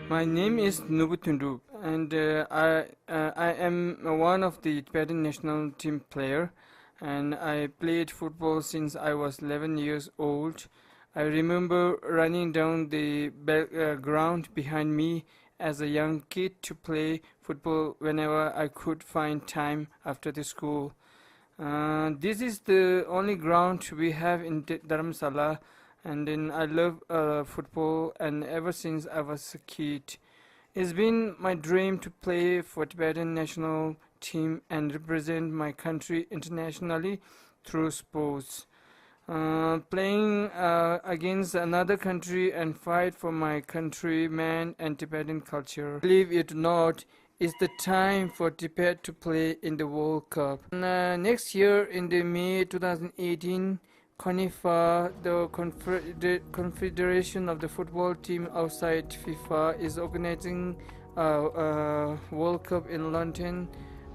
My name is Nubutundu, and I am one of the Tibetan national team player, and I played football since I was 11 years old. I remember running down the ground behind me as a young kid to play football whenever I could find time after the school. This is the only ground we have in Dharamsala, and then I love football, and ever since I was a kid. It's been my dream to play for Tibetan national team and represent my country internationally through sports. Playing against another country and fight for my countrymen and Tibetan culture. Believe it or not, it's the time for Tibet to play in the World Cup. Next year in the May 2018, CONIFA, the Confederation of the Football Team outside FIFA, is organizing a World Cup in London,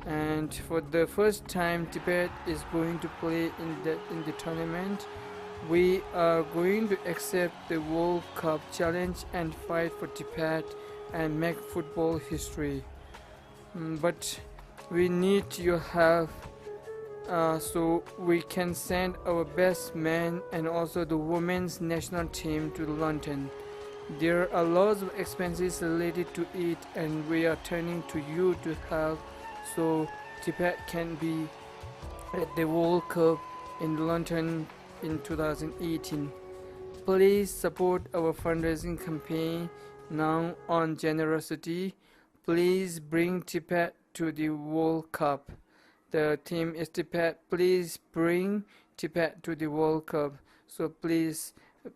and for the first time Tibet is going to play in the tournament. We are going to accept the World Cup challenge and fight for Tibet and make football history. But we need your help so we can send our best men and also the women's national team to London. There are lots of expenses related to it, and we are turning to you to help so Tibet can be at the World Cup in London in 2018. Please support our fundraising campaign now on generosity. Please bring Tibet to the World Cup. The team is Tibet. Please bring Tibet to the World Cup. So please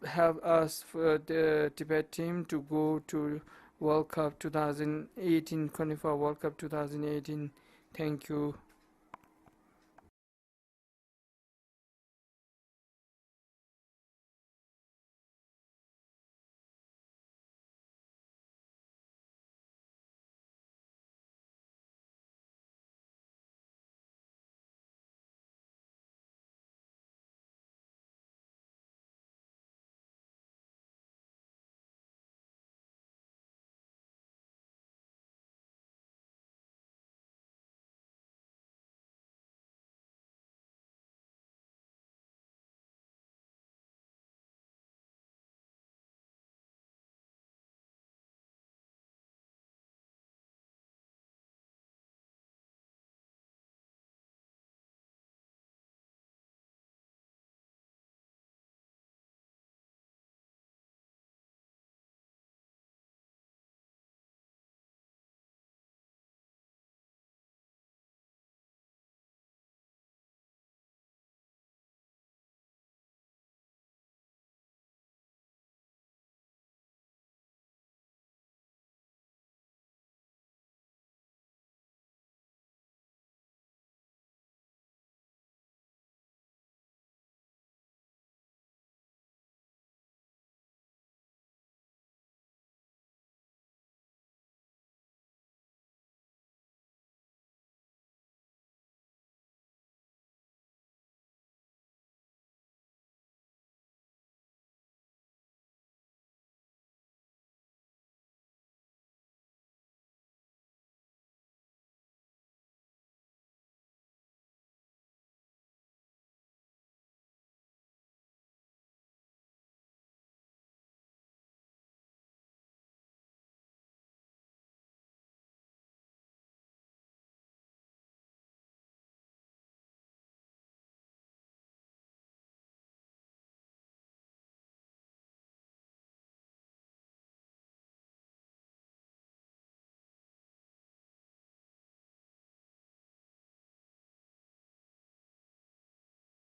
help us for the Tibet team to go to World Cup 2018, CONIFA World Cup 2018. Thank you.